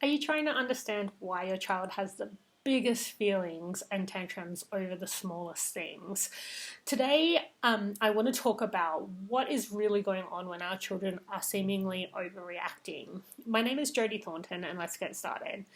Are you trying to understand why your child has the biggest feelings and tantrums over the smallest things? Today, I want to talk about what is really going on when our children are seemingly overreacting. My name is Jodie Thornton, and let's get started.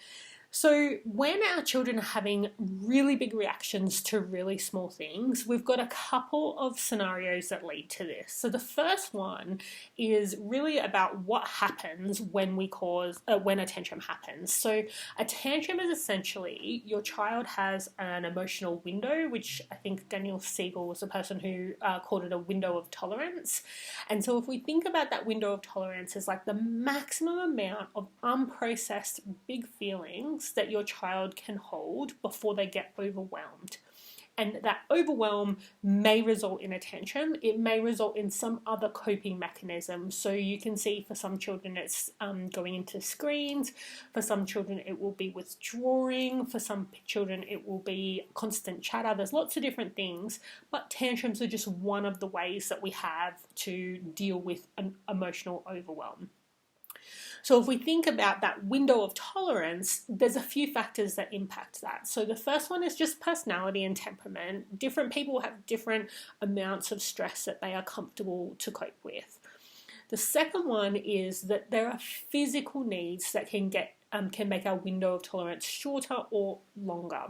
So when our children are having really big reactions to really small things, we've got a couple of scenarios that lead to this. So the first one is really about what happens when when a tantrum happens. So a tantrum is essentially your child has an emotional window, which I think Daniel Siegel was the person who called it a window of tolerance. And so if we think about that window of tolerance as like the maximum amount of unprocessed big feelings that your child can hold before they get overwhelmed. And that overwhelm may result in a tantrum. It may result in some other coping mechanism. So you can see for some children it's going into screens. For some children it will be withdrawing. For some children it will be constant chatter. There's lots of different things, but tantrums are just one of the ways that we have to deal with an emotional overwhelm. So if we think about that window of tolerance, there's a few factors that impact that. So the first one is just personality and temperament. Different people have different amounts of stress that they are comfortable to cope with. The second one is that there are physical needs that can make our window of tolerance shorter or longer.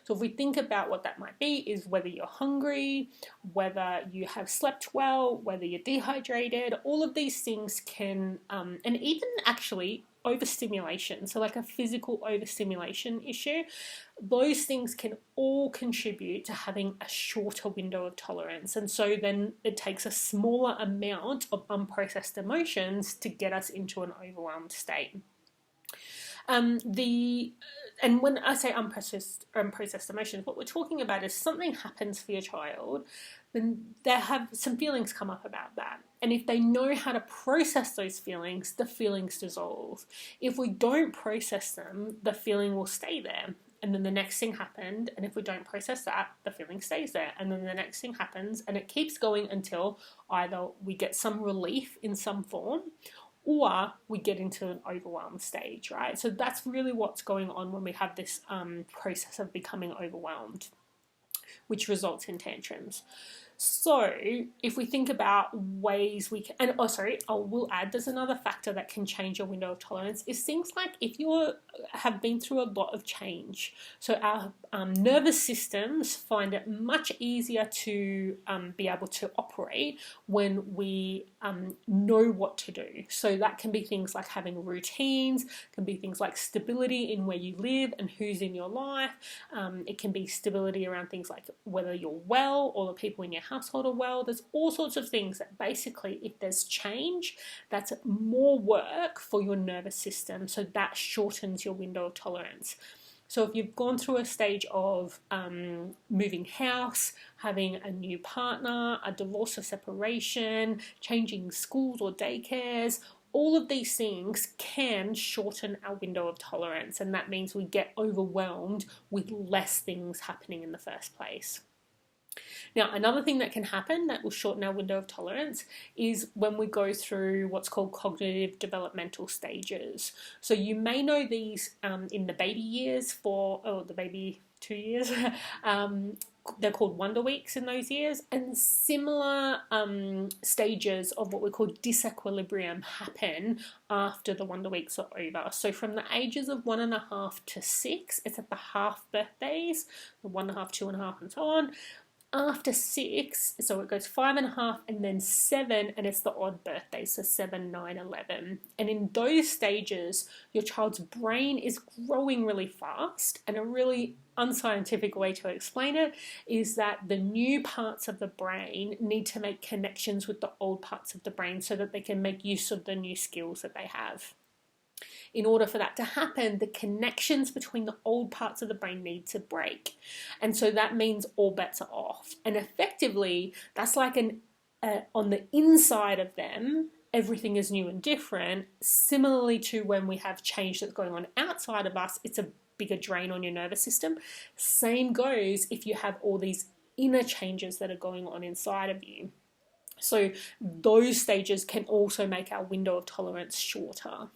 So if we think about what that might be, is whether you're hungry, whether you have slept well, whether you're dehydrated, all of these things can, and even actually overstimulation, so like a physical overstimulation issue, those things can all contribute to having a shorter window of tolerance. And so then it takes a smaller amount of unprocessed emotions to get us into an overwhelmed state. And when I say unprocessed emotions, what we're talking about is something happens for your child, then they have some feelings come up about that. And if they know how to process those feelings, the feelings dissolve. If we don't process them, the feeling will stay there. And then the next thing happened, and if we don't process that, the feeling stays there. And then the next thing happens, and it keeps going until either we get some relief in some form, or we get into an overwhelmed stage, right? So that's really what's going on when we have this process of becoming overwhelmed, which results in tantrums. So if we think about ways we can, and I will add, there's another factor that can change your window of tolerance, is things like if you have been through a lot of change. So our nervous systems find it much easier to be able to operate when we know what to do. So that can be things like having routines, can be things like stability in where you live and who's in your life. It can be stability around things like whether you're well or the people in your household are well. There's all sorts of things that basically, if there's change, that's more work for your nervous system. So that shortens your window of tolerance. So if you've gone through a stage of moving house, having a new partner, a divorce or separation, changing schools or daycares, all of these things can shorten our window of tolerance, and that means we get overwhelmed with less things happening in the first place. Now, another thing that can happen that will shorten our window of tolerance is when we go through what's called cognitive developmental stages. So you may know these in the baby years the baby 2 years. They're called wonder weeks in those years, and similar stages of what we call disequilibrium happen after the wonder weeks are over. So from the ages of 1.5 to 6, it's at the half birthdays, the 1.5, 2.5, and so on. After 6, so it goes 5.5 and then 7, and it's the odd birthdays, so 7, 9, 11. And in those stages, your child's brain is growing really fast, and a really unscientific way to explain it is that the new parts of the brain need to make connections with the old parts of the brain so that they can make use of the new skills that they have. In order for that to happen, the connections between the old parts of the brain need to break. And so that means all bets are off. And effectively, that's like on the inside of them, everything is new and different. Similarly to when we have change that's going on outside of us, it's a bigger drain on your nervous system. Same goes if you have all these inner changes that are going on inside of you. So those stages can also make our window of tolerance shorter.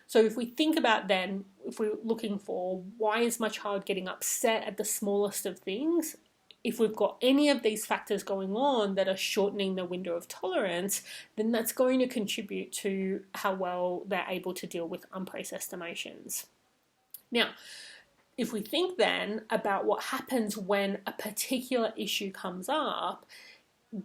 So if we think about then, if we're looking for why is my child getting upset at the smallest of things, if we've got any of these factors going on that are shortening the window of tolerance, then that's going to contribute to how well they're able to deal with unprocessed emotions. Now, if we think then about what happens when a particular issue comes up,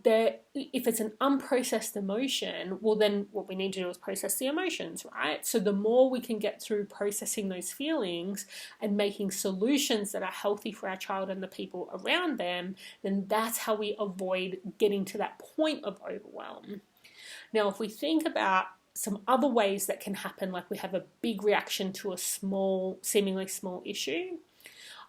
if it's an unprocessed emotion, well, then what we need to do is process the emotions, right? So the more we can get through processing those feelings and making solutions that are healthy for our child and the people around them, then that's how we avoid getting to that point of overwhelm. Now, if we think about some other ways that can happen, like we have a big reaction to a seemingly small issue,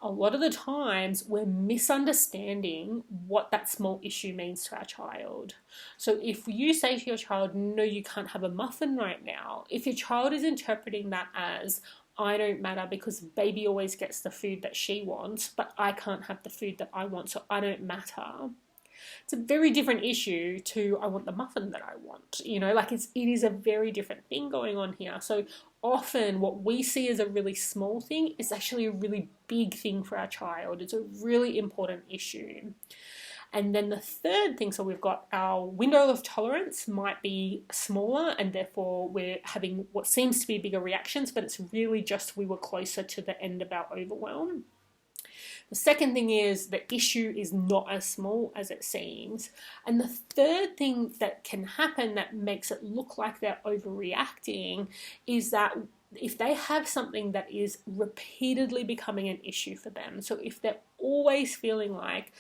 a lot of the times we're misunderstanding what that small issue means to our child. So if you say to your child, no, you can't have a muffin right now, if your child is interpreting that as, I don't matter because baby always gets the food that she wants, but I can't have the food that I want, so I don't matter. It's a very different issue to I want the muffin that I want. It is a very different thing going on here. So often what we see as a really small thing is actually a really big thing for our child. It's a really important issue. And then the third thing, so we've got our window of tolerance might be smaller and therefore we're having what seems to be bigger reactions, but it's really just we were closer to the end of our overwhelm. The second thing is the issue is not as small as it seems. And the third thing that can happen that makes it look like they're overreacting is that if they have something that is repeatedly becoming an issue for them, so if they're always feeling like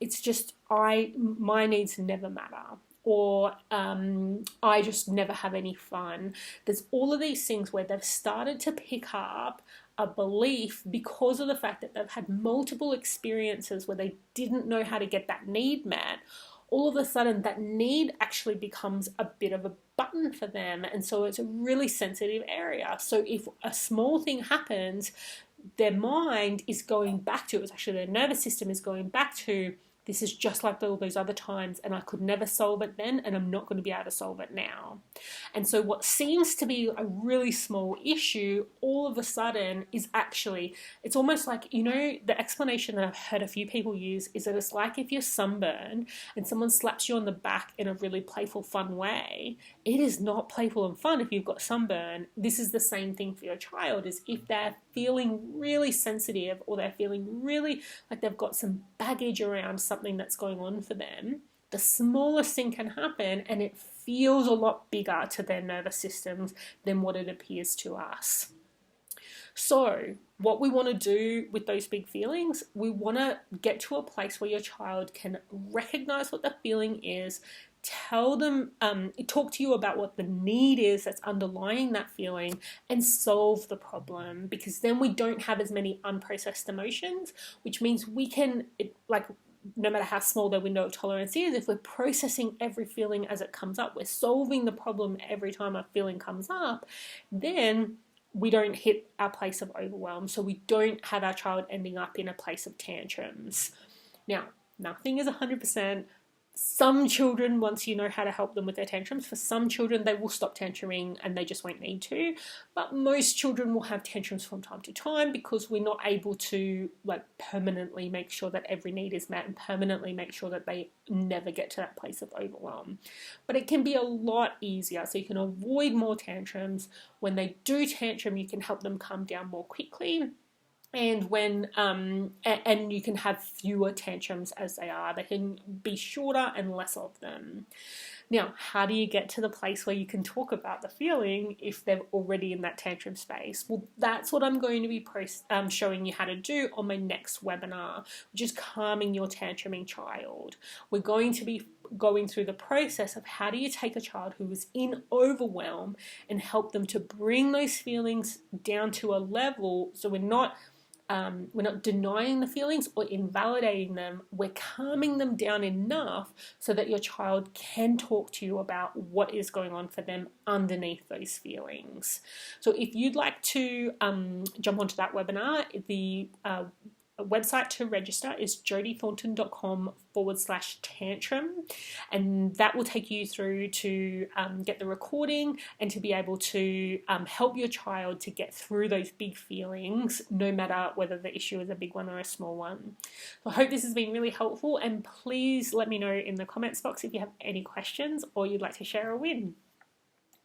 it's just my needs never matter, or I just never have any fun, there's all of these things where they've started to pick up a belief because of the fact that they've had multiple experiences where they didn't know how to get that need met. All of a sudden that need actually becomes a bit of a button for them, and so it's a really sensitive area. So if a small thing happens, their mind is going back to, it's actually their nervous system is going back to, this is just like all those other times and I could never solve it then and I'm not going to be able to solve it now. And so what seems to be a really small issue all of a sudden is actually, it's almost like, the explanation that I've heard a few people use is that it's like if you're sunburned and someone slaps you on the back in a really playful, fun way. It is not playful and fun if you've got sunburn. This is the same thing for your child, is if they're feeling really sensitive or they're feeling really like they've got some baggage around something that's going on for them, the smallest thing can happen and it feels a lot bigger to their nervous systems than what it appears to us. So what we want to do with those big feelings, we want to get to a place where your child can recognize what the feeling is, tell them, talk to you about what the need is that's underlying that feeling, and solve the problem, because then we don't have as many unprocessed emotions, which means we can, no matter how small their window of tolerance is, if we're processing every feeling as it comes up, we're solving the problem every time a feeling comes up, then we don't hit our place of overwhelm. So we don't have our child ending up in a place of tantrums. Now, nothing is 100%. Some children, once you know how to help them with their tantrums, for some children they will stop tantruming and they just won't need to. But most children will have tantrums from time to time because we're not able to permanently make sure that every need is met and permanently make sure that they never get to that place of overwhelm. But it can be a lot easier, so you can avoid more tantrums. When they do tantrum, you can help them calm down more quickly. And and you can have fewer tantrums as they are. They can be shorter and less of them. Now, how do you get to the place where you can talk about the feeling if they're already in that tantrum space? Well, that's what I'm going to be showing you how to do on my next webinar, which is calming your tantruming child. We're going to be going through the process of how do you take a child who is in overwhelm and help them to bring those feelings down to a level so we're not denying the feelings or invalidating them. We're calming them down enough so that your child can talk to you about what is going on for them underneath those feelings. So if you'd like to jump onto that webinar, the website to register is jodithornton.com/tantrum, and that will take you through to get the recording and to be able to help your child to get through those big feelings, no matter whether the issue is a big one or a small one. So I hope this has been really helpful, and please let me know in the comments box if you have any questions or you'd like to share a win.